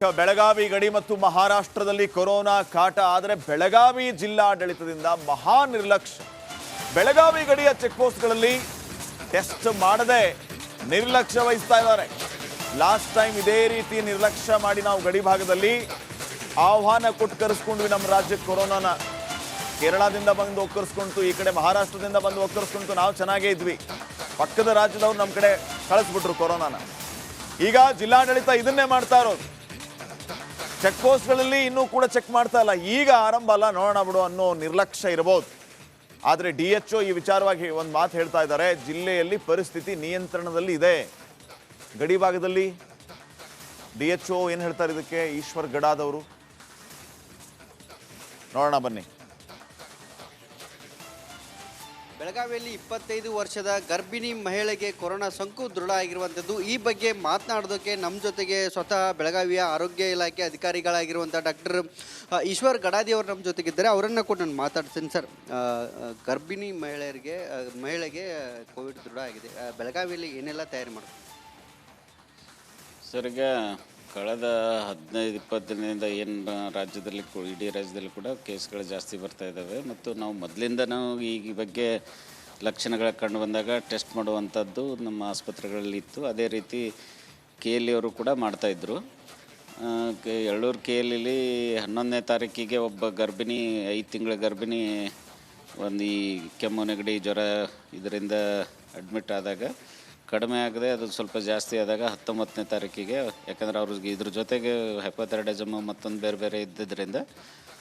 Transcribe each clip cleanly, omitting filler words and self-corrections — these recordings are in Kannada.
ಬೆಳಗಾವಿ ಗಡಿ ಮತ್ತು ಮಹಾರಾಷ್ಟ್ರದಲ್ಲಿ ಕೊರೋನಾ ಕಾಟ ಆದರೆ ಬೆಳಗಾವಿ ಜಿಲ್ಲಾಡಳಿತದಿಂದ ಮಹಾ ನಿರ್ಲಕ್ಷ್ಯ. ಬೆಳಗಾವಿ ಗಡಿಯ ಚೆಕ್ ಪೋಸ್ಟ್ಗಳಲ್ಲಿ ಟೆಸ್ಟ್ ಮಾಡದೆ ನಿರ್ಲಕ್ಷ್ಯ ವಹಿಸ್ತಾ ಇದ್ದಾರೆ. ಲಾಸ್ಟ್ ಟೈಮ್ ಇದೇ ರೀತಿ ನಿರ್ಲಕ್ಷ್ಯ ಮಾಡಿ ನಾವು ಗಡಿ ಭಾಗದಲ್ಲಿ ಆಹ್ವಾನ ಕೊಟ್ಟು ಕರೆಸ್ಕೊಂಡ್ವಿ ನಮ್ಮ ರಾಜ್ಯಕ್ಕೆ ಕೊರೋನಾನ. ಕೇರಳದಿಂದ ಬಂದು ಒಕ್ಕರ್ಸ್ಕೊಂತು, ಈ ಕಡೆ ಮಹಾರಾಷ್ಟ್ರದಿಂದ ಬಂದು ಒಕ್ಕರ್ಸ್ಕೊಂತು, ನಾವು ಚೆನ್ನಾಗೇ ಇದ್ವಿ. ಪಕ್ಕದ ರಾಜ್ಯದವ್ರು ನಮ್ಮ ಕಡೆ ಕಳಿಸ್ಬಿಟ್ರು ಕೊರೋನಾನ. ಈಗ ಜಿಲ್ಲಾಡಳಿತ ಇದನ್ನೇ ಮಾಡ್ತಾ ಇರೋದು. ಚೆಕ್ ಪೋಸ್ಟ್ಗಳಲ್ಲಿ ಇನ್ನೂ ಕೂಡ ಚೆಕ್ ಮಾಡ್ತಾ ಇಲ್ಲ. ಈಗ ಆರಂಭ ಅಲ್ಲ, ನೋಡೋಣ ಬಿಡು ಅನ್ನೋ ನಿರ್ಲಕ್ಷ್ಯ ಇರಬಹುದು. ಆದರೆ DHO ಈ ವಿಚಾರವಾಗಿ ಒಂದು ಮಾತು ಹೇಳ್ತಾ ಇದ್ದಾರೆ. ಜಿಲ್ಲೆಯಲ್ಲಿ ಪರಿಸ್ಥಿತಿ ನಿಯಂತ್ರಣದಲ್ಲಿ ಇದೆ. ಗಡಿ ಭಾಗದಲ್ಲಿ DHO ಏನು ಹೇಳ್ತಾರೆ ಇದಕ್ಕೆ? ಈಶ್ವರ್ ಗಡಾದವರು ನೋಡೋಣ ಬನ್ನಿ. ಬೆಳಗಾವಿಯಲ್ಲಿ 25 ವರ್ಷದ ಗರ್ಭಿಣಿ ಮಹಿಳೆಗೆ ಕೊರೋನಾ ಸೋಂಕು ದೃಢ ಆಗಿರುವಂಥದ್ದು. ಈ ಬಗ್ಗೆ ಮಾತನಾಡೋದಕ್ಕೆ ನಮ್ಮ ಜೊತೆಗೆ ಸ್ವತಃ ಬೆಳಗಾವಿಯ ಆರೋಗ್ಯ ಇಲಾಖೆ ಅಧಿಕಾರಿಗಳಾಗಿರುವಂಥ ಡಾಕ್ಟರ್ ಈಶ್ವರ್ ಗಡಾದಿ ಅವರು ನಮ್ಮ ಜೊತೆಗಿದ್ದಾರೆ. ಅವರನ್ನು ಕೂಡ ನಾನು ಮಾತಾಡ್ತೀನಿ. ಸರ್, ಗರ್ಭಿಣಿ ಮಹಿಳೆಗೆ ಕೋವಿಡ್ ದೃಢ ಆಗಿದೆ. ಬೆಳಗಾವಿಯಲ್ಲಿ ಏನೆಲ್ಲ ತಯಾರಿ ಮಾಡ್ತೀವಿ ಸರ್? ಈಗ ಕಳೆದ 15-20 ದಿನದಿಂದ ಏನು ರಾಜ್ಯದಲ್ಲಿ ಇಡೀ ರಾಜ್ಯದಲ್ಲಿ ಕೂಡ ಕೇಸ್ಗಳು ಜಾಸ್ತಿ ಬರ್ತಾ ಇದ್ದಾವೆ. ಮತ್ತು ನಾವು ಮೊದಲಿಂದ ಈ ಬಗ್ಗೆ ಲಕ್ಷಣಗಳ ಕಂಡು ಬಂದಾಗ ಟೆಸ್ಟ್ ಮಾಡುವಂಥದ್ದು ನಮ್ಮ ಆಸ್ಪತ್ರೆಗಳಲ್ಲಿ ಇತ್ತು. ಅದೇ ರೀತಿ KL ಅವರು ಕೂಡ ಮಾಡ್ತಾಯಿದ್ರು. ಯಳ್ಳೂರು KL 11ನೇ ತಾರೀಕಿಗೆ ಒಬ್ಬ ಗರ್ಭಿಣಿ, 5 ತಿಂಗಳ ಗರ್ಭಿಣಿ ಒಂದು ಈ ಕೆಮ್ಮು ನೆಗಡಿ ಜ್ವರ ಇದರಿಂದ ಅಡ್ಮಿಟ್ ಆದಾಗ ಕಡಿಮೆ ಆಗದೆ ಅದು ಸ್ವಲ್ಪ ಜಾಸ್ತಿ ಆದಾಗ 19ನೇ ತಾರೀಕಿಗೆ, ಯಾಕಂದರೆ ಅವ್ರಿಗೆ ಇದ್ರ ಜೊತೆಗೆ ಹೈಪೋಥೈರಾಯ್ಡಿಸಮ್ ಮತ್ತೊಂದು ಬೇರೆ ಬೇರೆ ಇದ್ದಿದ್ದರಿಂದ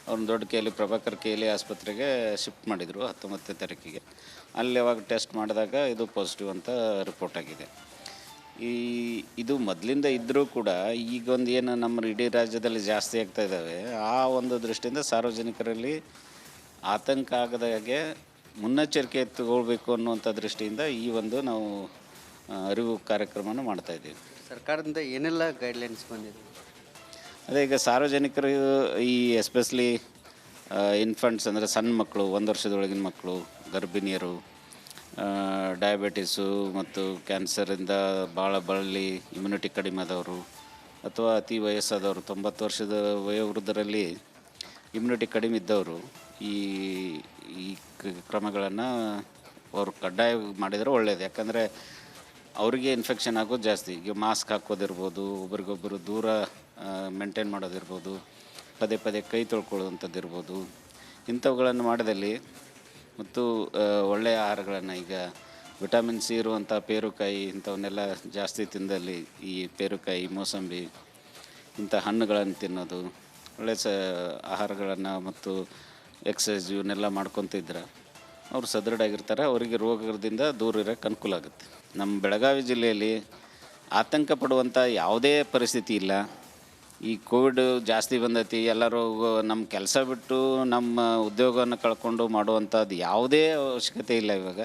ಅವ್ರನ್ನ ದೊಡ್ಡ ಪ್ರಭಾಕರ್ KL ಆಸ್ಪತ್ರೆಗೆ ಶಿಫ್ಟ್ ಮಾಡಿದರು 19ನೇ ತಾರೀಕಿಗೆ. ಅಲ್ಲಿ ಅವಾಗ ಟೆಸ್ಟ್ ಮಾಡಿದಾಗ ಇದು ಪಾಸಿಟಿವ್ ಅಂತ ರಿಪೋರ್ಟ್ ಆಗಿದೆ. ಇದು ಮೊದಲಿಂದ ಇದ್ದರೂ ಕೂಡ ಈಗೊಂದು ಏನು ನಮ್ಮ ಇಡೀ ರಾಜ್ಯದಲ್ಲಿ ಜಾಸ್ತಿ ಆಗ್ತಾ ಇದ್ದಾವೆ, ಆ ಒಂದು ದೃಷ್ಟಿಯಿಂದ ಸಾರ್ವಜನಿಕರಲ್ಲಿ ಆತಂಕ ಆಗದಾಗೆ ಮುನ್ನೆಚ್ಚರಿಕೆ ತಗೊಳ್ಬೇಕು ಅನ್ನುವಂಥ ದೃಷ್ಟಿಯಿಂದ ಈ ಒಂದು ನಾವು ಅರಿವು ಕಾರ್ಯಕ್ರಮನ ಮಾಡ್ತಾಯಿದ್ದೀವಿ. ಸರ್ಕಾರದಿಂದ ಏನೆಲ್ಲ ಗೈಡ್ಲೈನ್ಸ್ ಬಂದಿದೆ? ಅದೇ ಈಗ ಸಾರ್ವಜನಿಕರು ಈ ಎಸ್ಪೆಷಲಿ ಇನ್ಫಂಟ್ಸ್ ಅಂದರೆ ಸಣ್ಣ ಮಕ್ಕಳು, 1 ವರ್ಷದೊಳಗಿನ ಮಕ್ಕಳು, ಗರ್ಭಿಣಿಯರು, ಡಯಾಬಿಟಿಸು ಮತ್ತು ಕ್ಯಾನ್ಸರಿಂದ ಭಾಳ ಬಳಲಿ ಇಮ್ಯುನಿಟಿ ಕಡಿಮೆ ಆದವರು, ಅಥವಾ ಅತಿ ವಯಸ್ಸಾದವರು, 90 ವರ್ಷದ ವಯೋವೃದ್ಧರಲ್ಲಿ ಇಮ್ಯುನಿಟಿ ಕಡಿಮೆ ಇದ್ದವರು ಈ ಕ್ರಮಗಳನ್ನು ಅವರು ಕಡ್ಡಾಯ ಮಾಡಿದರೆ ಒಳ್ಳೆಯದು. ಯಾಕಂದರೆ ಅವರಿಗೆ ಇನ್ಫೆಕ್ಷನ್ ಆಗೋದು ಜಾಸ್ತಿ. ಈಗ ಮಾಸ್ಕ್ ಹಾಕೋದಿರ್ಬೋದು, ಒಬ್ರಿಗೊಬ್ಬರು ದೂರ ಮೇಂಟೈನ್ ಮಾಡೋದಿರ್ಬೋದು, ಪದೇ ಪದೇ ಕೈ ತೊಳ್ಕೊಳ್ಳೋವಂಥದ್ದು ಇರ್ಬೋದು, ಇಂಥವುಗಳನ್ನು ಮಾಡೋದಲ್ಲಿ ಮತ್ತು ಒಳ್ಳೆಯ ಆಹಾರಗಳನ್ನು, ಈಗ ವಿಟಮಿನ್ C ಇರುವಂಥ ಪೇರುಕಾಯಿ ಇಂಥವನ್ನೆಲ್ಲ ಜಾಸ್ತಿ ತಿಂದಲ್ಲಿ, ಈ ಪೇರುಕಾಯಿ, ಮೋಸಂಬಿ ಇಂಥ ಹಣ್ಣುಗಳನ್ನು ತಿನ್ನೋದು, ಒಳ್ಳೆಯ ಆಹಾರಗಳನ್ನು ಮತ್ತು ಎಕ್ಸಸೈಸ್ ಇವನ್ನೆಲ್ಲ ಮಾಡ್ಕೊತಿದ್ರೆ ಅವರು ಸದೃಢಾಗಿರ್ತಾರೆ. ಅವರಿಗೆ ರೋಗದಿಂದ ದೂರ ಇರೋಕ್ಕೆ ಅನುಕೂಲ ಆಗುತ್ತೆ. ನಮ್ಮ ಬೆಳಗಾವಿ ಜಿಲ್ಲೆಯಲ್ಲಿ ಆತಂಕ ಪಡುವಂಥ ಯಾವುದೇ ಪರಿಸ್ಥಿತಿ ಇಲ್ಲ. ಈ ಕೋವಿಡ್ ಜಾಸ್ತಿ ಬಂದೈತಿ, ಎಲ್ಲರೂ ನಮ್ಮ ಕೆಲಸ ಬಿಟ್ಟು ನಮ್ಮ ಉದ್ಯೋಗವನ್ನು ಕಳ್ಕೊಂಡು ಮಾಡುವಂಥದ್ದು ಯಾವುದೇ ಅವಶ್ಯಕತೆ ಇಲ್ಲ. ಇವಾಗ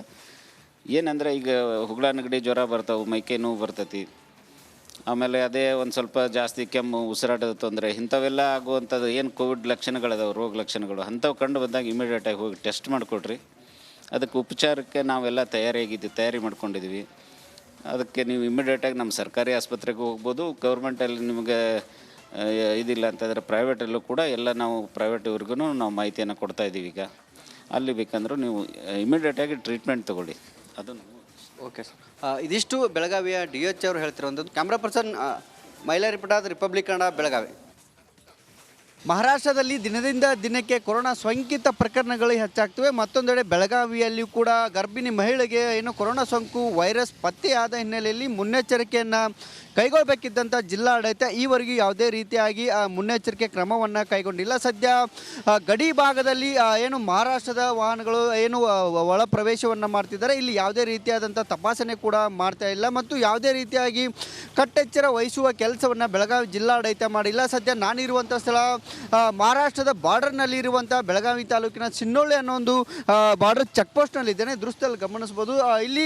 ಏನಂದರೆ ಈಗ ಹುಗಳ ನೆಗಡಿ ಜ್ವರ ಬರ್ತಾವೆ, ಮೈಕೈ ನೋವು ಬರ್ತೈತಿ, ಆಮೇಲೆ ಅದೇ ಒಂದು ಸ್ವಲ್ಪ ಜಾಸ್ತಿ ಕೆಮ್ಮು, ಉಸಿರಾಟದ ತೊಂದರೆ, ಇಂಥವೆಲ್ಲ ಆಗುವಂಥದ್ದು ಏನು ಕೋವಿಡ್ ಲಕ್ಷಣಗಳದಾವೆ, ರೋಗ ಲಕ್ಷಣಗಳು, ಅಂಥವು ಕಂಡು ಬಂದಾಗ ಇಮಿಡಿಯೇಟಾಗಿ ಹೋಗಿ ಟೆಸ್ಟ್ ಮಾಡಿಕೊಡ್ರಿ. ಅದಕ್ಕೆ ಉಪಚಾರಕ್ಕೆ ನಾವೆಲ್ಲ ತಯಾರಿ ಮಾಡ್ಕೊಂಡಿದ್ದೀವಿ. ಅದಕ್ಕೆ ನೀವು ಇಮಿಡಿಯೇಟಾಗಿ ನಮ್ಮ ಸರ್ಕಾರಿ ಆಸ್ಪತ್ರೆಗೆ ಹೋಗ್ಬೋದು. ಗೌರ್ಮೆಂಟಲ್ಲಿ ನಿಮಗೆ ಇದಿಲ್ಲ ಅಂತಂದರೆ ಪ್ರೈವೇಟಲ್ಲೂ ಕೂಡ ಎಲ್ಲ ನಾವು ಪ್ರೈವೇಟ್ ಇವ್ರಿಗೂ ನಾವು ಮಾಹಿತಿಯನ್ನು ಕೊಡ್ತಾಯಿದ್ದೀವಿ. ಈಗ ಅಲ್ಲಿ ಬೇಕಂದ್ರೂ ನೀವು ಇಮಿಡಿಯೇಟಾಗಿ ಟ್ರೀಟ್ಮೆಂಟ್ ತೊಗೊಳ್ಳಿ. ಅದನ್ನು ಓಕೆ ಸರ್. ಇದಿಷ್ಟು ಬೆಳಗಾವಿಯ DHO ಅವರು ಹೇಳ್ತಿರುವಂಥದ್ದು. Camera person Mailari Patad, republic Kannada, Belagavi. ಮಹಾರಾಷ್ಟ್ರದಲ್ಲಿ ದಿನದಿಂದ ದಿನಕ್ಕೆ ಕೊರೋನಾ ಸೋಂಕಿತ ಪ್ರಕರಣಗಳು ಹೆಚ್ಚಾಗ್ತವೆ. ಮತ್ತೊಂದೆಡೆ ಬೆಳಗಾವಿಯಲ್ಲಿಯೂ ಕೂಡ ಗರ್ಭಿಣಿ ಮಹಿಳೆಗೆ ಕೊರೋನಾ ಸೋಂಕು ವೈರಸ್ ಪತ್ತೆಯಾದ ಹಿನ್ನೆಲೆಯಲ್ಲಿ ಮುನ್ನೆಚ್ಚರಿಕೆಯನ್ನು ಕೈಗೊಳ್ಳಬೇಕಿದ್ದಂಥ ಜಿಲ್ಲಾಡಳಿತ ಈವರೆಗೂ ಯಾವುದೇ ರೀತಿಯಾಗಿ ಮುನ್ನೆಚ್ಚರಿಕೆ ಕ್ರಮವನ್ನು ಕೈಗೊಂಡಿಲ್ಲ. ಸದ್ಯ ಗಡಿ ಭಾಗದಲ್ಲಿ ಮಹಾರಾಷ್ಟ್ರದ ವಾಹನಗಳು ಒಳ ಪ್ರವೇಶವನ್ನು ಮಾಡ್ತಿದ್ದಾರೆ. ಇಲ್ಲಿ ಯಾವುದೇ ರೀತಿಯಾದಂಥ ತಪಾಸಣೆ ಕೂಡ ಮಾಡ್ತಾ ಇಲ್ಲ ಮತ್ತು ಯಾವುದೇ ರೀತಿಯಾಗಿ ಕಟ್ಟೆಚ್ಚರ ವಹಿಸುವ ಕೆಲಸವನ್ನು ಬೆಳಗಾವಿ ಜಿಲ್ಲಾಡಳಿತ ಮಾಡಿಲ್ಲ. ಸದ್ಯ ನಾನಿರುವಂಥ ಸ್ಥಳ ಮಹಾರಾಷ್ಟ್ರದ ಬಾರ್ಡರ್ನಲ್ಲಿ ಇರುವಂಥ ಬೆಳಗಾವಿ ತಾಲೂಕಿನ ಸಿನ್ನೋಳಿ ಅನ್ನೋ ಒಂದು ಬಾರ್ಡರ್ ಚೆಕ್ ಪೋಸ್ಟ್ನಲ್ಲಿ ಇದ್ದೇನೆ. ದೃಶ್ಯದಲ್ಲಿ ಗಮನಿಸ್ಬೋದು. ಇಲ್ಲಿ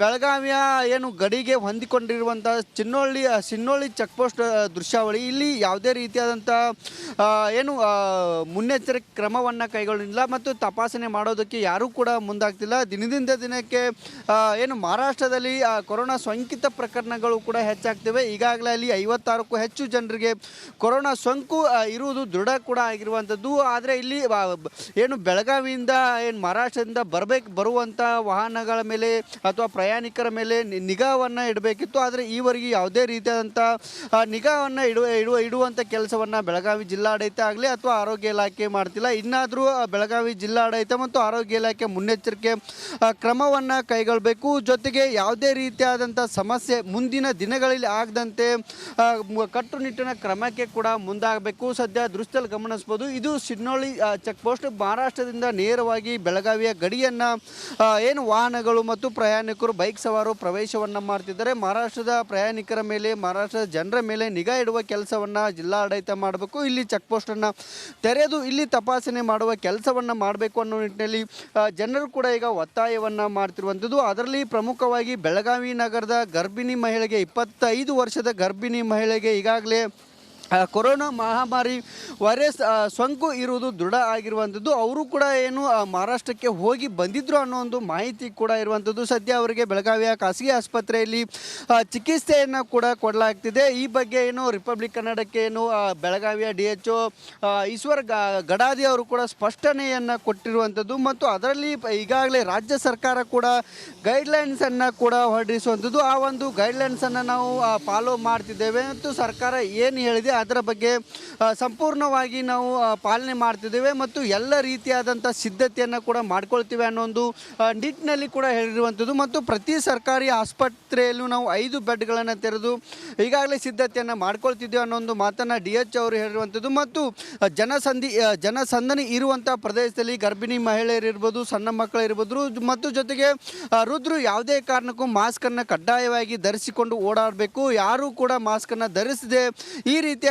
ಬೆಳಗಾವಿಯ ಏನು ಗಡಿಗೆ ಹೊಂದಿಕೊಂಡಿರುವಂಥ ಸಿನ್ನೋಳಿ ಚೆಕ್ ಪೋಸ್ಟ್ ದೃಶ್ಯಾವಳಿ. ಇಲ್ಲಿ ಯಾವುದೇ ರೀತಿಯಾದಂಥ ಏನು ಮುನ್ನೆಚ್ಚರಿಕೆ ಕ್ರಮವನ್ನು ಕೈಗೊಳ್ಳಿಲ್ಲ ಮತ್ತು ತಪಾಸಣೆ ಮಾಡೋದಕ್ಕೆ ಯಾರೂ ಕೂಡ ಮುಂದಾಗ್ತಿಲ್ಲ. ದಿನದಿಂದ ದಿನಕ್ಕೆ ಏನು ಮಹಾರಾಷ್ಟ್ರದಲ್ಲಿ ಕೊರೋನಾ ಸೋಂಕಿತ ಪ್ರಕರಣಗಳು ಕೂಡ ಹೆಚ್ಚಾಗ್ತಿವೆ. ಈಗಾಗಲೇ ಅಲ್ಲಿ 56ಕ್ಕೂ ಹೆಚ್ಚು ಜನರಿಗೆ ಕೊರೋನಾ ಸೋಂಕು ಇರುವುದು ದೃಢ ಕೂಡ ಆಗಿರುವಂಥದ್ದು. ಆದರೆ ಇಲ್ಲಿ ಏನು ಬೆಳಗಾವಿಯಿಂದ ಏನು ಮಹಾರಾಷ್ಟ್ರದಿಂದ ಬರುವಂಥ ವಾಹನಗಳ ಮೇಲೆ ಅಥವಾ ಪ್ರಯಾಣಿಕರ ಮೇಲೆ ನಿಗಾವನ್ನು ಇಡಬೇಕಿತ್ತು. ಆದರೆ ಈವರೆಗೆ ಯಾವುದೇ ರೀತಿಯಾದಂಥ ನಿಗಾವನ್ನು ಇಡುವಂಥ ಕೆಲಸವನ್ನು ಬೆಳಗಾವಿ ಜಿಲ್ಲಾಡಳಿತ ಆಗಲಿ ಅಥವಾ ಆರೋಗ್ಯ ಇಲಾಖೆ ಮಾಡ್ತಿಲ್ಲ. ಇನ್ನಾದರೂ ಬೆಳಗಾವಿ ಜಿಲ್ಲಾಡಳಿತ ಮತ್ತು ಆರೋಗ್ಯ ಇಲಾಖೆ ಮುನ್ನೆಚ್ಚರಿಕೆ ಕ್ರಮವನ್ನು ಕೈಗೊಳ್ಳಬೇಕು. ಜೊತೆಗೆ ಯಾವುದೇ ರೀತಿಯಾದಂಥ ಸಮಸ್ಯೆ ಮುಂದಿನ ದಿನಗಳಲ್ಲಿ ಆಗದಂತೆ ಕಟ್ಟುನಿಟ್ಟಿನ ಕ್ರಮಕ್ಕೆ ಕೂಡ ಮುಂದಾಗಬೇಕು. ಸದ್ಯ ದೃಶ್ಯದಲ್ಲಿ ಗಮನಿಸ್ಬೋದು. ಇದು ಸಿನ್ನೋಳಿ ಚೆಕ್ ಪೋಸ್ಟ್. ಮಹಾರಾಷ್ಟ್ರದಿಂದ ನೇರವಾಗಿ ಬೆಳಗಾವಿಯ ಗಡಿಯನ್ನು ಏನು ವಾಹನಗಳು ಮತ್ತು ಪ್ರಯಾಣಿಕರು ಬೈಕ್ ಸವಾರರು ಪ್ರವೇಶವನ್ನು ಮಾಡ್ತಿದ್ದಾರೆ. ಮಹಾರಾಷ್ಟ್ರದ ಪ್ರಯಾಣಿಕರ ಮೇಲೆ ಮಹಾರಾಷ್ಟ್ರದ ಜನರ ಮೇಲೆ ನಿಗಾ ಇಡುವ ಕೆಲಸವನ್ನು ಜಿಲ್ಲಾಡಳಿತ ಮಾಡಬೇಕು. ಇಲ್ಲಿ ಚೆಕ್ ಪೋಸ್ಟನ್ನು ತೆರೆದು ಇಲ್ಲಿ ತಪಾಸಣೆ ಮಾಡುವ ಕೆಲಸವನ್ನು ಮಾಡಬೇಕು ಅನ್ನೋ ನಿಟ್ಟಿನಲ್ಲಿ ಜನರು ಕೂಡ ಈಗ ಒತ್ತಾಯವನ್ನು ಮಾಡ್ತಿರುವಂಥದ್ದು. ಅದರಲ್ಲಿ ಪ್ರಮುಖವಾಗಿ ಬೆಳಗಾವಿ ನಗರದ ಗರ್ಭಿಣಿ ಮಹಿಳೆಗೆ 25 ವರ್ಷದ ಗರ್ಭಿಣಿ ಮಹಿಳೆಗೆ ಈಗಾಗಲೇ ಕೊರೋನಾ ಮಹಾಮಾರಿ ವೈರಸ್ ಸೋಂಕು ಇರುವುದು ದೃಢ ಆಗಿರುವಂಥದ್ದು. ಅವರು ಕೂಡ ಏನು ಮಹಾರಾಷ್ಟ್ರಕ್ಕೆ ಹೋಗಿ ಬಂದಿದ್ದರು ಅನ್ನೋ ಒಂದು ಮಾಹಿತಿ ಕೂಡ ಇರುವಂಥದ್ದು. ಸದ್ಯ ಅವರಿಗೆ ಬೆಳಗಾವಿಯ ಖಾಸಗಿ ಆಸ್ಪತ್ರೆಯಲ್ಲಿ ಚಿಕಿತ್ಸೆಯನ್ನು ಕೂಡ ಕೊಡಲಾಗ್ತಿದೆ. ಈ ಬಗ್ಗೆ ಏನು ರಿಪಬ್ಲಿಕ್ ಕನ್ನಡಕ್ಕೆ ಏನು ಬೆಳಗಾವಿಯ DHO ಈಶ್ವರ್ ಗಡಾದಿ ಅವರು ಕೂಡ ಸ್ಪಷ್ಟನೆಯನ್ನು ಕೊಟ್ಟಿರುವಂಥದ್ದು. ಮತ್ತು ಅದರಲ್ಲಿ ಈಗಾಗಲೇ ರಾಜ್ಯ ಸರ್ಕಾರ ಕೂಡ ಗೈಡ್ಲೈನ್ಸನ್ನು ಕೂಡ ಹೊರಡಿಸುವಂಥದ್ದು. ಆ ಒಂದು ಗೈಡ್ಲೈನ್ಸನ್ನು ನಾವು ಫಾಲೋ ಮಾಡ್ತಿದ್ದೇವೆ ಮತ್ತು ಸರ್ಕಾರ ಏನು ಹೇಳಿದೆ ಅದರ ಬಗ್ಗೆ ಸಂಪೂರ್ಣವಾಗಿ ನಾವು ಪಾಲನೆ ಮಾಡ್ತಿದ್ದೇವೆ ಮತ್ತು ಎಲ್ಲ ರೀತಿಯಾದಂಥ ಸಿದ್ಧತೆಯನ್ನು ಕೂಡ ಮಾಡ್ಕೊಳ್ತೀವಿ ಅನ್ನೋ ಒಂದು ನಿಟ್ಟಿನಲ್ಲಿ ಕೂಡ ಹೇಳಿರುವಂಥದ್ದು. ಮತ್ತು ಪ್ರತಿ ಸರ್ಕಾರಿ ಆಸ್ಪತ್ರೆಯಲ್ಲೂ ನಾವು 5 ಬೆಡ್ಗಳನ್ನು ತೆರೆದು ಈಗಾಗಲೇ ಸಿದ್ಧತೆಯನ್ನು ಮಾಡ್ಕೊಳ್ತಿದ್ದೇವೆ ಅನ್ನೋ ಒಂದು ಮಾತನ್ನು DH ಅವರು ಹೇಳಿರುವಂಥದ್ದು. ಮತ್ತು ಜನಸಂದಣಿ ಇರುವಂಥ ಪ್ರದೇಶದಲ್ಲಿ ಗರ್ಭಿಣಿ ಮಹಿಳೆಯರಿರ್ಬೋದು, ಸಣ್ಣ ಮಕ್ಕಳಿರ್ಬೋದು ಮತ್ತು ಜೊತೆಗೆ ವೃದ್ಧರು ಯಾವುದೇ ಕಾರಣಕ್ಕೂ ಮಾಸ್ಕನ್ನು ಕಡ್ಡಾಯವಾಗಿ ಧರಿಸಿಕೊಂಡು ಓಡಾಡಬೇಕು. ಯಾರೂ ಕೂಡ ಮಾಸ್ಕನ್ನು ಧರಿಸದೆ ಈ ರೀತಿಯಾಗಿ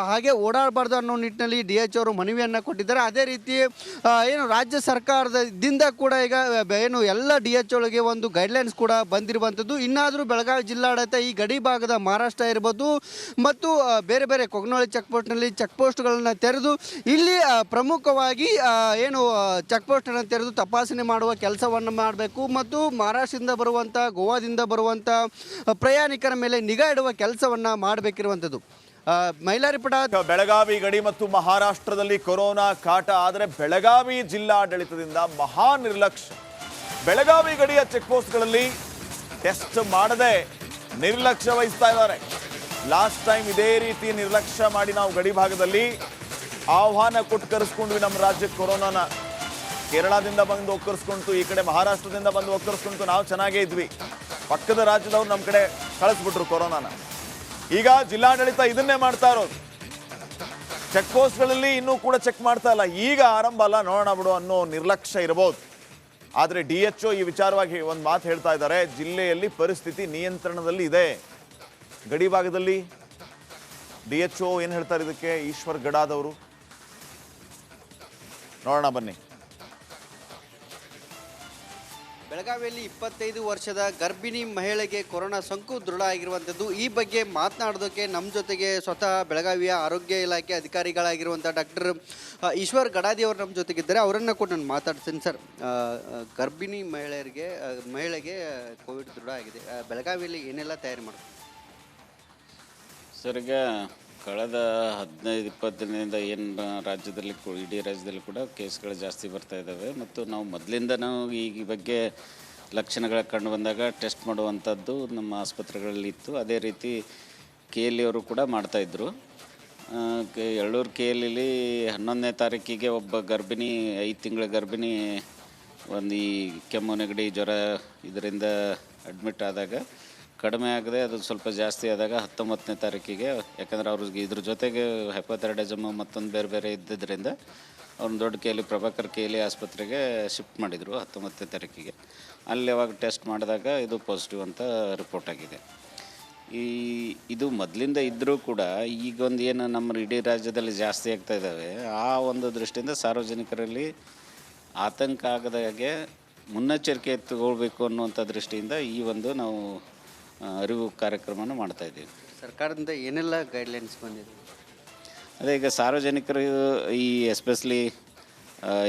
ಹಾಗೆ ಓಡಾಡಬಾರ್ದು ಅನ್ನೋ ನಿಟ್ಟಿನಲ್ಲಿ DH ಅವರು ಮನವಿಯನ್ನು ಕೊಟ್ಟಿದ್ದಾರೆ. ಅದೇ ರೀತಿ ಏನು ರಾಜ್ಯ ಸರ್ಕಾರದಿಂದ ಕೂಡ ಈಗ ಏನು ಎಲ್ಲ DH ಒಳಗೆ ಒಂದು ಗೈಡ್ಲೈನ್ಸ್ ಕೂಡ ಬಂದಿರುವಂಥದ್ದು. ಇನ್ನಾದರೂ ಬೆಳಗಾವಿ ಜಿಲ್ಲಾಡಳಿತ ಈ ಗಡಿ ಭಾಗದ ಮಹಾರಾಷ್ಟ್ರ ಇರ್ಬೋದು ಮತ್ತು ಬೇರೆ ಬೇರೆ ಕೊಗ್ನೋಳಿ ಚೆಕ್ ಪೋಸ್ಟ್ನಲ್ಲಿ ಚೆಕ್ ಪೋಸ್ಟ್ಗಳನ್ನು ತೆರೆದು ಇಲ್ಲಿ ಪ್ರಮುಖವಾಗಿ ಏನು ಚೆಕ್ ಪೋಸ್ಟನ್ನು ತೆರೆದು ತಪಾಸಣೆ ಮಾಡುವ ಕೆಲಸವನ್ನು ಮಾಡಬೇಕು ಮತ್ತು ಮಹಾರಾಷ್ಟ್ರದಿಂದ ಬರುವಂಥ ಗೋವಾದಿಂದ ಬರುವಂಥ ಪ್ರಯಾಣಿಕರ ಮೇಲೆ ನಿಗಾ ಇಡುವ ಕೆಲಸವನ್ನು ಮಾಡಬೇಕಿರುವಂಥದ್ದು. ಮೈಲಾರಿಪುಟ ಬೆಳಗಾವಿ ಗಡಿ ಮತ್ತು ಮಹಾರಾಷ್ಟ್ರದಲ್ಲಿ ಕೊರೋನಾ ಕಾಟ ಆದರೆ ಬೆಳಗಾವಿ ಜಿಲ್ಲಾಡಳಿತದಿಂದ ಮಹಾ ನಿರ್ಲಕ್ಷ್ಯ. ಬೆಳಗಾವಿ ಗಡಿಯ ಚೆಕ್ ಪೋಸ್ಟ್ಗಳಲ್ಲಿ ಟೆಸ್ಟ್ ಮಾಡದೆ ನಿರ್ಲಕ್ಷ್ಯ ವಹಿಸ್ತಾ ಇದ್ದಾರೆ. ಲಾಸ್ಟ್ ಟೈಮ್ ಇದೇ ರೀತಿ ನಿರ್ಲಕ್ಷ್ಯ ಮಾಡಿ ನಾವು ಗಡಿ ಭಾಗದಲ್ಲಿ ಆಹ್ವಾನ ಕೊಟ್ಟು ಕರೆಸ್ಕೊಂಡ್ವಿ ನಮ್ಮ ರಾಜ್ಯಕ್ಕೆ ಕೊರೋನಾನ. ಕೇರಳದಿಂದ ಬಂದು ಒಕ್ಕರ್ಸ್ಕೊಂತು, ಈ ಕಡೆ ಮಹಾರಾಷ್ಟ್ರದಿಂದ ಬಂದು ಒಕ್ಕರ್ಸ್ಕೊಂತು, ನಾವು ಚೆನ್ನಾಗೇ ಇದ್ವಿ. ಪಕ್ಕದ ರಾಜ್ಯದವ್ರು ನಮ್ಮ ಕಡೆ ಕಳಿಸ್ಬಿಟ್ರು ಕೊರೋನಾನ. ಈಗ ಜಿಲ್ಲಾಡಳಿತ ಇದನ್ನೇ ಮಾಡ್ತಾ ಇರೋದು. ಚೆಕ್ ಪೋಸ್ಟ್ಗಳಲ್ಲಿ ಇನ್ನೂ ಕೂಡ ಚೆಕ್ ಮಾಡ್ತಾ ಇಲ್ಲ. ಈಗ ಆರಂಭ ಅಲ್ಲ, ನೋಡೋಣ ಬಿಡು ಅನ್ನೋ ನಿರ್ಲಕ್ಷ್ಯ ಇರಬಹುದು. ಆದರೆ DHO ಈ ವಿಚಾರವಾಗಿ ಒಂದು ಮಾತು ಹೇಳ್ತಾ ಇದ್ದಾರೆ. ಜಿಲ್ಲೆಯಲ್ಲಿ ಪರಿಸ್ಥಿತಿ ನಿಯಂತ್ರಣದಲ್ಲಿ ಇದೆ. ಗಡಿ ಭಾಗದಲ್ಲಿ DHO ಏನು ಹೇಳ್ತಾರೆ ಇದಕ್ಕೆ, ಈಶ್ವರ್ ಗಡಾದವರು? ನೋಡೋಣ ಬನ್ನಿ. ಬೆಳಗಾವಿಯಲ್ಲಿ 25 ವರ್ಷದ ಗರ್ಭಿಣಿ ಮಹಿಳೆಗೆ ಕೊರೋನಾ ಸೋಂಕು ದೃಢ ಆಗಿರುವಂಥದ್ದು. ಈ ಬಗ್ಗೆ ಮಾತನಾಡೋದಕ್ಕೆ ನಮ್ಮ ಜೊತೆಗೆ ಸ್ವತಃ ಬೆಳಗಾವಿಯ ಆರೋಗ್ಯ ಇಲಾಖೆ ಅಧಿಕಾರಿಗಳಾಗಿರುವಂಥ ಡಾಕ್ಟರ್ ಈಶ್ವರ್ ಗಡಾದಿ ಅವರು ನಮ್ಮ ಜೊತೆಗಿದ್ದಾರೆ. ಅವರನ್ನು ಕೂಡ ನಾನು ಮಾತಾಡ್ತೀನಿ. ಸರ್, ಗರ್ಭಿಣಿ ಮಹಿಳೆಗೆ ಕೋವಿಡ್ ದೃಢ ಆಗಿದೆ. ಬೆಳಗಾವಿಯಲ್ಲಿ ಏನೆಲ್ಲ ತಯಾರಿ ಮಾಡ್ತೀವಿ ಸರ್? ಈಗ ಕಳೆದ 15-20 ದಿನದಿಂದ ಏನು ರಾಜ್ಯದಲ್ಲಿ ಇಡೀ ರಾಜ್ಯದಲ್ಲಿ ಕೂಡ ಕೇಸ್ಗಳು ಜಾಸ್ತಿ ಬರ್ತಾ ಇದ್ದಾವೆ ಮತ್ತು ನಾವು ಮೊದಲಿಂದ ಈ ಬಗ್ಗೆ ಲಕ್ಷಣಗಳ ಕಂಡು ಬಂದಾಗ ಟೆಸ್ಟ್ ಮಾಡುವಂಥದ್ದು ನಮ್ಮ ಆಸ್ಪತ್ರೆಗಳಲ್ಲಿ ಇತ್ತು. ಅದೇ ರೀತಿ KLE ಅವರು ಕೂಡ ಮಾಡ್ತಾಯಿದ್ರು. ಎಳ್ಳೂರು KLEಲಿ 11ನೇ ತಾರೀಕಿಗೆ ಒಬ್ಬ ಗರ್ಭಿಣಿ 5 ತಿಂಗಳ ಗರ್ಭಿಣಿ ಒಂದು ಈ ಕೆಮ್ಮು ನೆಗಡಿ ಜ್ವರ ಇದರಿಂದ ಅಡ್ಮಿಟ್ ಆದಾಗ ಕಡಿಮೆ ಆಗದೆ ಅದು ಸ್ವಲ್ಪ ಜಾಸ್ತಿ ಆದಾಗ 19ನೇ ತಾರೀಕಿಗೆ, ಯಾಕಂದರೆ ಅವ್ರಿಗೆ ಇದ್ರ ಜೊತೆಗೆ ಹೈಪೋಥೈರಾಯ್ಡಿಸಮ್ ಮತ್ತೊಂದು ಬೇರೆ ಬೇರೆ ಇದ್ದಿದ್ದರಿಂದ ಅವ್ರನ್ನ ದೊಡ್ಡ ಪ್ರಭಾಕರ್ KLE ಆಸ್ಪತ್ರೆಗೆ ಶಿಫ್ಟ್ ಮಾಡಿದರು 19ನೇ ತಾರೀಕಿಗೆ. ಅಲ್ಲಿ ಅವಾಗ ಟೆಸ್ಟ್ ಮಾಡಿದಾಗ ಇದು ಪಾಸಿಟಿವ್ ಅಂತ ರಿಪೋರ್ಟ್ ಆಗಿದೆ. ಇದು ಮೊದಲಿಂದ ಇದ್ದರೂ ಕೂಡ ಈಗೊಂದು ಏನು ನಮ್ಮ ಇಡೀ ರಾಜ್ಯದಲ್ಲಿ ಜಾಸ್ತಿ ಆಗ್ತಾ ಇದ್ದಾವೆ, ಆ ಒಂದು ದೃಷ್ಟಿಯಿಂದ ಸಾರ್ವಜನಿಕರಲ್ಲಿ ಆತಂಕ ಆಗದ ಹಾಗೆ ಮುನ್ನೆಚ್ಚರಿಕೆ ತಗೊಳ್ಬೇಕು ಅನ್ನುವಂಥ ದೃಷ್ಟಿಯಿಂದ ಈ ಒಂದು ನಾವು ಅರಿವು ಕಾರ್ಯಕ್ರಮನ ಮಾಡ್ತಾಯಿದ್ದೀವಿ. ಸರ್ಕಾರದಿಂದ ಏನೆಲ್ಲ ಗೈಡ್ಲೈನ್ಸ್ ಬಂದಿದೆ? ಅದೇ ಈಗ ಸಾರ್ವಜನಿಕರು ಈ ಎಸ್ಪೆಷಲಿ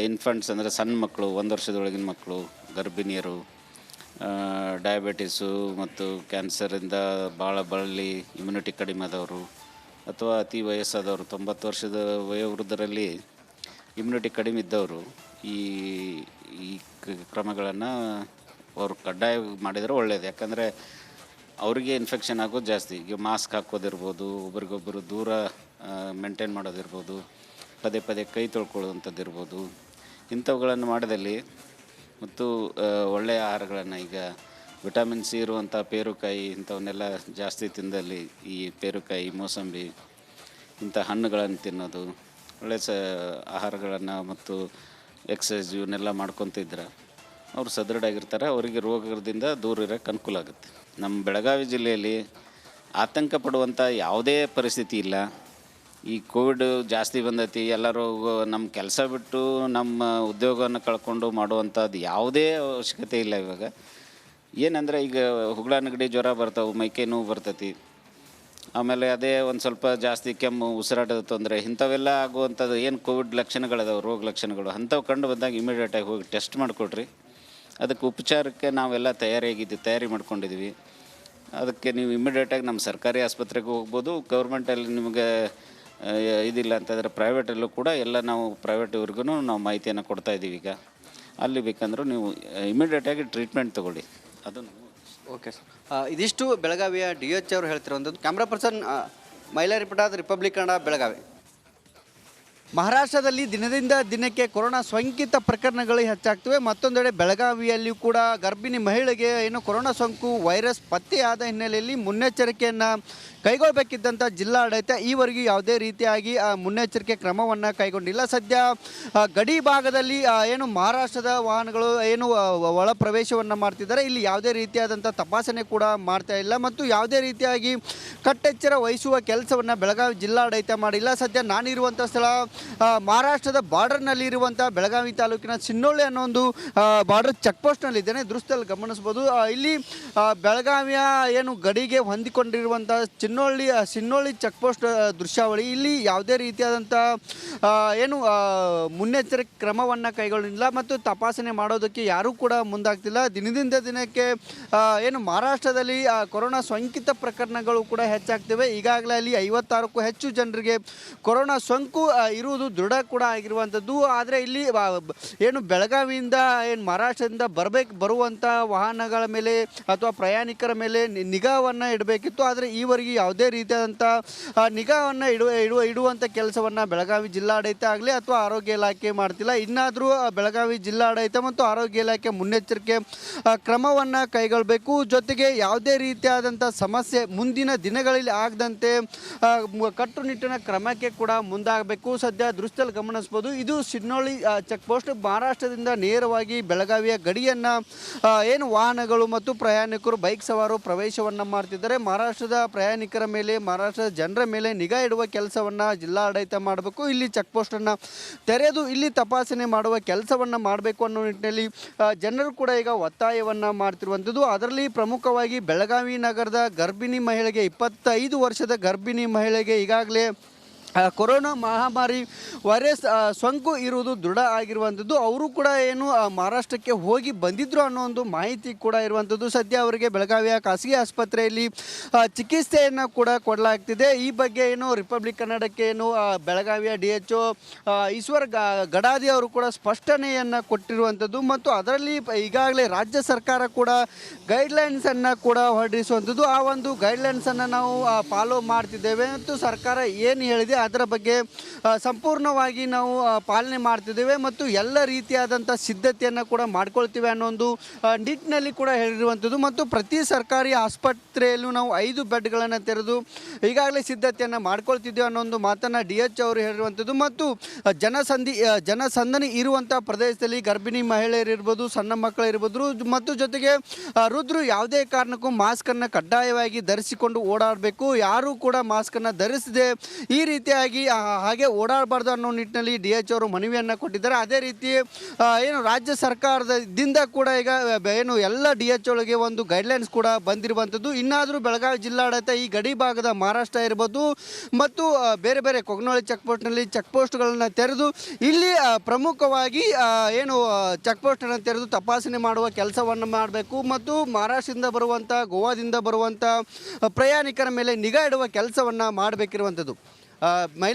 ಇನ್ಫಂಟ್ಸ್ ಅಂದರೆ ಸಣ್ಣ ಮಕ್ಕಳು, 1 ವರ್ಷದೊಳಗಿನ ಮಕ್ಕಳು, ಗರ್ಭಿಣಿಯರು, ಡಯಾಬಿಟಿಸು ಮತ್ತು ಕ್ಯಾನ್ಸರಿಂದ ಭಾಳ ಬಳಲಿ ಇಮ್ಯುನಿಟಿ ಕಡಿಮೆ ಆದವರು ಅಥವಾ ಅತಿ ವಯಸ್ಸಾದವರು, 90 ವರ್ಷದ ವಯೋವೃದ್ಧರಲ್ಲಿ ಇಮ್ಯುನಿಟಿ ಕಡಿಮೆ ಇದ್ದವರು ಈ ಈ ಕ್ರಮಗಳನ್ನು ಅವರು ಕಡ್ಡಾಯ ಮಾಡಿದರೆ ಒಳ್ಳೆಯದು. ಯಾಕಂದರೆ ಅವರಿಗೆ ಇನ್ಫೆಕ್ಷನ್ ಆಗೋದು ಜಾಸ್ತಿ. ಈಗ ಮಾಸ್ಕ್ ಹಾಕೋದಿರ್ಬೋದು, ಒಬ್ರಿಗೊಬ್ಬರು ದೂರ ಮೇಂಟೈನ್ ಮಾಡೋದಿರ್ಬೋದು, ಪದೇ ಪದೇ ಕೈ ತೊಳ್ಕೊಳ್ಳುವಂಥದ್ದು ಇರ್ಬೋದು. ಇಂಥವುಗಳನ್ನು ಮಾಡಿದಲ್ಲಿ ಮತ್ತು ಒಳ್ಳೆಯ ಆಹಾರಗಳನ್ನು, ಈಗ ವಿಟಮಿನ್ ಸಿ ಇರುವಂಥ ಪೇರುಕಾಯಿ ಇಂಥವನ್ನೆಲ್ಲ ಜಾಸ್ತಿ ತಿಂದಲ್ಲಿ, ಈ ಪೇರುಕಾಯಿ, ಮೋಸಂಬಿ ಇಂಥ ಹಣ್ಣುಗಳನ್ನು ತಿನ್ನೋದು, ಒಳ್ಳೆಯ ಆಹಾರಗಳನ್ನು ಮತ್ತು ಎಕ್ಸಸೈಸ್ ಇವನ್ನೆಲ್ಲ ಮಾಡ್ಕೊತಿದ್ರೆ ಅವರು ಸದೃಢಾಗಿರ್ತಾರೆ. ಅವರಿಗೆ ರೋಗದಿಂದ ದೂರ ಇರೋಕ್ಕೆ ಅನುಕೂಲ ಆಗುತ್ತೆ. ನಮ್ಮ ಬೆಳಗಾವಿ ಜಿಲ್ಲೆಯಲ್ಲಿ ಆತಂಕ ಪಡುವಂಥ ಯಾವುದೇ ಪರಿಸ್ಥಿತಿ ಇಲ್ಲ. ಈ ಕೋವಿಡ್ ಜಾಸ್ತಿ ಬಂದೈತಿ, ಎಲ್ಲರೂ ನಮ್ಮ ಕೆಲಸ ಬಿಟ್ಟು ನಮ್ಮ ಉದ್ಯೋಗವನ್ನು ಕಳ್ಕೊಂಡು ಮಾಡುವಂಥದ್ದು ಯಾವುದೇ ಅವಶ್ಯಕತೆ ಇಲ್ಲ. ಇವಾಗ ಏನಂದರೆ ಈಗ ಹುಗಳ ನೆಗಡಿ ಜ್ವರ ಬರ್ತಾವೆ, ಮೈಕೈ ನೋವು ಬರ್ತೈತಿ, ಆಮೇಲೆ ಅದೇ ಒಂದು ಸ್ವಲ್ಪ ಜಾಸ್ತಿ ಕೆಮ್ಮು, ಉಸಿರಾಟದ ತೊಂದರೆ, ಇಂಥವೆಲ್ಲ ಆಗುವಂಥದ್ದು ಏನು ಕೋವಿಡ್ ಲಕ್ಷಣಗಳದಾವೆ, ರೋಗ ಲಕ್ಷಣಗಳು, ಅಂಥವು ಕಂಡು ಬಂದಾಗ ಇಮಿಡಿಯೇಟಾಗಿ ಹೋಗಿ ಟೆಸ್ಟ್ ಮಾಡಿಕೊಡ್ರಿ. ಅದಕ್ಕೆ ಉಪಚಾರಕ್ಕೆ ನಾವೆಲ್ಲ ತಯಾರಿ ಮಾಡ್ಕೊಂಡಿದ್ವಿ. ಅದಕ್ಕೆ ನೀವು ಇಮಿಡಿಯೇಟಾಗಿ ನಮ್ಮ ಸರ್ಕಾರಿ ಆಸ್ಪತ್ರೆಗೆ ಹೋಗ್ಬೋದು. ಗೌರ್ಮೆಂಟಲ್ಲಿ ನಿಮಗೆ ಇದಿಲ್ಲ ಅಂತಂದರೆ ಪ್ರೈವೇಟಲ್ಲೂ ಕೂಡ ಎಲ್ಲ ನಾವು ಪ್ರೈವೇಟ್ ಇವ್ರಿಗೂ ನಾವು ಮಾಹಿತಿಯನ್ನು ಕೊಡ್ತಾಯಿದ್ದೀವಿ. ಈಗ ಅಲ್ಲಿ ಬೇಕಂದ್ರೂ ನೀವು ಇಮಿಡಿಯೇಟಾಗಿ ಟ್ರೀಟ್ಮೆಂಟ್ ತೊಗೊಳ್ಳಿ. ಅದನ್ನು ಓಕೆ ಸರ್. ಇದಿಷ್ಟು ಬೆಳಗಾವಿಯ DH ಅವರು ಹೇಳ್ತಿರುವಂಥದ್ದು. Camera person Mailari Patad, republic Kannada, Belagavi. ಮಹಾರಾಷ್ಟ್ರದಲ್ಲಿ ದಿನದಿಂದ ದಿನಕ್ಕೆ ಕೊರೋನಾ ಸೋಂಕಿತ ಪ್ರಕರಣಗಳು ಹೆಚ್ಚಾಗ್ತವೆ. ಮತ್ತೊಂದೆಡೆ ಬೆಳಗಾವಿಯಲ್ಲಿಯೂ ಕೂಡ ಗರ್ಭಿಣಿ ಮಹಿಳೆಗೆ ಏನು ಕೊರೋನಾ ಸೋಂಕು ವೈರಸ್ ಪತ್ತೆಯಾದ ಹಿನ್ನೆಲೆಯಲ್ಲಿ ಮುನ್ನೆಚ್ಚರಿಕೆಯನ್ನು ಕೈಗೊಳ್ಳಬೇಕಿದ್ದಂಥ ಜಿಲ್ಲಾಡಳಿತ ಈವರೆಗೂ ಯಾವುದೇ ರೀತಿಯಾಗಿ ಮುನ್ನೆಚ್ಚರಿಕೆ ಕ್ರಮವನ್ನು ಕೈಗೊಂಡಿಲ್ಲ. ಸದ್ಯ ಗಡಿ ಭಾಗದಲ್ಲಿ ಏನು ಮಹಾರಾಷ್ಟ್ರದ ವಾಹನಗಳು ಏನು ಒಳ ಪ್ರವೇಶವನ್ನು ಮಾಡ್ತಿದ್ದಾರೆ, ಇಲ್ಲಿ ಯಾವುದೇ ರೀತಿಯಾದಂಥ ತಪಾಸಣೆ ಕೂಡ ಮಾಡ್ತಾ ಇಲ್ಲ ಮತ್ತು ಯಾವುದೇ ರೀತಿಯಾಗಿ ಕಟ್ಟೆಚ್ಚರ ವಹಿಸುವ ಕೆಲಸವನ್ನು ಬೆಳಗಾವಿ ಜಿಲ್ಲಾಡಳಿತ ಮಾಡಿಲ್ಲ. ಸದ್ಯ ನಾನಿರುವಂಥ ಸ್ಥಳ ಮಹಾರಾಷ್ಟ್ರದ ಬಾರ್ಡರ್ನಲ್ಲಿ ಇರುವಂಥ ಬೆಳಗಾವಿ ತಾಲೂಕಿನ ಸಿನ್ನೋಳಿ ಅನ್ನೋ ಒಂದು ಬಾರ್ಡರ್ ಚೆಕ್ ಪೋಸ್ಟ್ನಲ್ಲಿದ್ದೇನೆ. ದೃಶ್ಯದಲ್ಲಿ ಗಮನಿಸ್ಬೋದು. ಇಲ್ಲಿ ಬೆಳಗಾವಿಯ ಏನು ಗಡಿಗೆ ಹೊಂದಿಕೊಂಡಿರುವಂಥ ಸಿನ್ನೋಳಿ ಚೆಕ್ ಪೋಸ್ಟ್ ದೃಶ್ಯಾವಳಿ. ಇಲ್ಲಿ ಯಾವುದೇ ರೀತಿಯಾದಂಥ ಏನು ಮುನ್ನೆಚ್ಚರಿಕೆ ಕ್ರಮವನ್ನು ಕೈಗೊಳ್ಳಿಲ್ಲ ಮತ್ತು ತಪಾಸಣೆ ಮಾಡೋದಕ್ಕೆ ಯಾರೂ ಕೂಡ ಮುಂದಾಗ್ತಿಲ್ಲ. ದಿನದಿಂದ ದಿನಕ್ಕೆ ಏನು ಮಹಾರಾಷ್ಟ್ರದಲ್ಲಿ ಕೊರೋನಾ ಸೋಂಕಿತ ಪ್ರಕರಣಗಳು ಕೂಡ ಹೆಚ್ಚಾಗ್ತವೆ. ಈಗಾಗಲೇ ಅಲ್ಲಿ 56ಕ್ಕೂ ಹೆಚ್ಚು ಜನರಿಗೆ ಕೊರೋನಾ ಸೋಂಕು ಇರುವುದು ದೃಢ ಕೂಡ ಆಗಿರುವಂಥದ್ದು. ಆದರೆ ಇಲ್ಲಿ ಏನು ಬೆಳಗಾವಿಯಿಂದ ಏನು ಮಹಾರಾಷ್ಟ್ರದಿಂದ ಬರುವಂಥ ವಾಹನಗಳ ಮೇಲೆ ಅಥವಾ ಪ್ರಯಾಣಿಕರ ಮೇಲೆ ನಿಗಾವನ್ನು ಇಡಬೇಕಿತ್ತು. ಆದರೆ ಈವರೆಗೆ ಯಾವುದೇ ರೀತಿಯಾದಂಥ ನಿಗಾವನ್ನು ಇಡುವಂಥ ಕೆಲಸವನ್ನು ಬೆಳಗಾವಿ ಜಿಲ್ಲಾಡಳಿತ ಆಗಲಿ ಅಥವಾ ಆರೋಗ್ಯ ಇಲಾಖೆ ಮಾಡ್ತಿಲ್ಲ. ಇನ್ನಾದರೂ ಬೆಳಗಾವಿ ಜಿಲ್ಲಾಡಳಿತ ಮತ್ತು ಆರೋಗ್ಯ ಇಲಾಖೆ ಮುನ್ನೆಚ್ಚರಿಕೆ ಕ್ರಮವನ್ನು ಕೈಗೊಳ್ಳಬೇಕು. ಜೊತೆಗೆ ಯಾವುದೇ ರೀತಿಯಾದಂಥ ಸಮಸ್ಯೆ ಮುಂದಿನ ದಿನಗಳಲ್ಲಿ ಆಗದಂತೆ ಕಟ್ಟುನಿಟ್ಟಿನ ಕ್ರಮಕ್ಕೆ ಕೂಡ ಮುಂದಾಗಬೇಕು. ಸದ್ಯ ದೃಶ್ಯದಲ್ಲಿ ಗಮನಿಸ್ಬೋದು. ಇದು ಸಿನ್ನೋಳಿ ಚೆಕ್ ಪೋಸ್ಟ್. ಮಹಾರಾಷ್ಟ್ರದಿಂದ ನೇರವಾಗಿ ಬೆಳಗಾವಿಯ ಗಡಿಯನ್ನು ಏನು ವಾಹನಗಳು ಮತ್ತು ಪ್ರಯಾಣಿಕರು, ಬೈಕ್ ಸವಾರರು ಪ್ರವೇಶವನ್ನು ಮಾಡ್ತಿದ್ದಾರೆ. ಮಹಾರಾಷ್ಟ್ರದ ಪ್ರಯಾಣಿಕರ ಮೇಲೆ, ಮಹಾರಾಷ್ಟ್ರದ ಜನರ ಮೇಲೆ ನಿಗಾ ಇಡುವ ಕೆಲಸವನ್ನು ಜಿಲ್ಲಾಡಳಿತ ಮಾಡಬೇಕು. ಇಲ್ಲಿ ಚೆಕ್ ಪೋಸ್ಟನ್ನು ತೆರೆದು ಇಲ್ಲಿ ತಪಾಸಣೆ ಮಾಡುವ ಕೆಲಸವನ್ನು ಮಾಡಬೇಕು ಅನ್ನೋ ನಿಟ್ಟಿನಲ್ಲಿ ಜನರು ಕೂಡ ಈಗ ಒತ್ತಾಯವನ್ನು ಮಾಡ್ತಿರುವಂಥದ್ದು. ಅದರಲ್ಲಿ ಪ್ರಮುಖವಾಗಿ ಬೆಳಗಾವಿ ನಗರದ ಗರ್ಭಿಣಿ ಮಹಿಳೆಗೆ, 25 ವರ್ಷದ ಗರ್ಭಿಣಿ ಮಹಿಳೆಗೆ ಈಗಾಗಲೇ ಕೊರೋನಾ ಮಹಾಮಾರಿ ವೈರಸ್ ಸೋಂಕು ಇರುವುದು ದೃಢ ಆಗಿರುವಂಥದ್ದು. ಅವರು ಕೂಡ ಏನು ಮಹಾರಾಷ್ಟ್ರಕ್ಕೆ ಹೋಗಿ ಬಂದಿದ್ದರು ಅನ್ನೋ ಒಂದು ಮಾಹಿತಿ ಕೂಡ ಇರುವಂಥದ್ದು. ಸದ್ಯ ಅವರಿಗೆ ಬೆಳಗಾವಿಯ ಖಾಸಗಿ ಆಸ್ಪತ್ರೆಯಲ್ಲಿ ಚಿಕಿತ್ಸೆಯನ್ನು ಕೂಡ ಕೊಡಲಾಗ್ತಿದೆ. ಈ ಬಗ್ಗೆ ಏನು ರಿಪಬ್ಲಿಕ್ ಕನ್ನಡಕ್ಕೆ ಏನು ಬೆಳಗಾವಿಯ DHO ಈಶ್ವರ್ ಗಡಾದಿ ಅವರು ಕೂಡ ಸ್ಪಷ್ಟನೆಯನ್ನು ಕೊಟ್ಟಿರುವಂಥದ್ದು ಮತ್ತು ಅದರಲ್ಲಿ ಈಗಾಗಲೇ ರಾಜ್ಯ ಸರ್ಕಾರ ಕೂಡ ಗೈಡ್ಲೈನ್ಸನ್ನು ಕೂಡ ಹೊರಡಿಸುವಂಥದ್ದು. ಆ ಒಂದು ಗೈಡ್ಲೈನ್ಸನ್ನು ನಾವು ಫಾಲೋ ಮಾಡ್ತಿದ್ದೇವೆ ಮತ್ತು ಸರ್ಕಾರ ಏನು ಹೇಳಿದೆ ಅದರ ಬಗ್ಗೆ ಸಂಪೂರ್ಣವಾಗಿ ನಾವು ಪಾಲನೆ ಮಾಡ್ತಿದ್ದೇವೆ ಮತ್ತು ಎಲ್ಲ ರೀತಿಯಾದಂಥ ಸಿದ್ಧತೆಯನ್ನು ಕೂಡ ಮಾಡ್ಕೊಳ್ತೀವಿ ಅನ್ನೋ ಒಂದು ನಿಟ್ಟಿನಲ್ಲಿ ಕೂಡ ಹೇಳಿರುವಂಥದ್ದು. ಮತ್ತು ಪ್ರತಿ ಸರ್ಕಾರಿ ಆಸ್ಪತ್ರೆಯಲ್ಲೂ ನಾವು 5 ಬೆಡ್ಗಳನ್ನು ತೆರೆದು ಈಗಾಗಲೇ ಸಿದ್ಧತೆಯನ್ನು ಮಾಡ್ಕೊಳ್ತಿದ್ದೇವೆ ಅನ್ನೋ ಒಂದು ಮಾತನ್ನು DH ಅವರು ಹೇಳಿರುವಂಥದ್ದು. ಮತ್ತು ಜನಸಂದಣಿ ಇರುವಂಥ ಪ್ರದೇಶದಲ್ಲಿ ಗರ್ಭಿಣಿ ಮಹಿಳೆಯರಿರ್ಬೋದು, ಸಣ್ಣ ಮಕ್ಕಳಿರ್ಬೋದು ಮತ್ತು ಜೊತೆಗೆ ವೃದ್ಧರು ಯಾವುದೇ ಕಾರಣಕ್ಕೂ ಮಾಸ್ಕನ್ನು ಕಡ್ಡಾಯವಾಗಿ ಧರಿಸಿಕೊಂಡು ಓಡಾಡಬೇಕು. ಯಾರೂ ಕೂಡ ಮಾಸ್ಕನ್ನು ಧರಿಸದೆ ಈ ರೀತಿಯಾಗಿ ಹಾಗೆ ಓಡಾಡಬಾರ್ದು ಅನ್ನೋ ನಿಟ್ಟಿನಲ್ಲಿ DH ಅವರು ಮನವಿಯನ್ನು ಕೊಟ್ಟಿದ್ದಾರೆ. ಅದೇ ರೀತಿ ಏನು ರಾಜ್ಯ ಸರ್ಕಾರದಿಂದ ಕೂಡ ಈಗ ಏನು ಎಲ್ಲ DH ಒಳಗೆ ಒಂದು ಗೈಡ್ಲೈನ್ಸ್ ಕೂಡ ಬಂದಿರುವಂಥದ್ದು. ಇನ್ನಾದರೂ ಬೆಳಗಾವಿ ಜಿಲ್ಲಾಡಳಿತ ಈ ಗಡಿ ಭಾಗದ ಮಹಾರಾಷ್ಟ್ರ ಇರ್ಬೋದು ಮತ್ತು ಬೇರೆ ಬೇರೆ ಕೊಗ್ನೋಳಿ ಚೆಕ್ಪೋಸ್ಟ್ನಲ್ಲಿ ಚೆಕ್ಪೋಸ್ಟ್ಗಳನ್ನು ತೆರೆದು ಇಲ್ಲಿ ಪ್ರಮುಖವಾಗಿ ಏನು ಚೆಕ್ಪೋಸ್ಟನ್ನು ತೆರೆದು ತಪಾಸಣೆ ಮಾಡುವ ಕೆಲಸವನ್ನು ಮಾಡಬೇಕು ಮತ್ತು ಮಹಾರಾಷ್ಟ್ರದಿಂದ ಬರುವಂಥ, ಗೋವಾದಿಂದ ಬರುವಂಥ ಪ್ರಯಾಣಿಕರ ಮೇಲೆ ನಿಗಾ ಇಡುವ ಕೆಲಸವನ್ನು ಮಾಡಬೇಕಿರುವಂಥದ್ದು.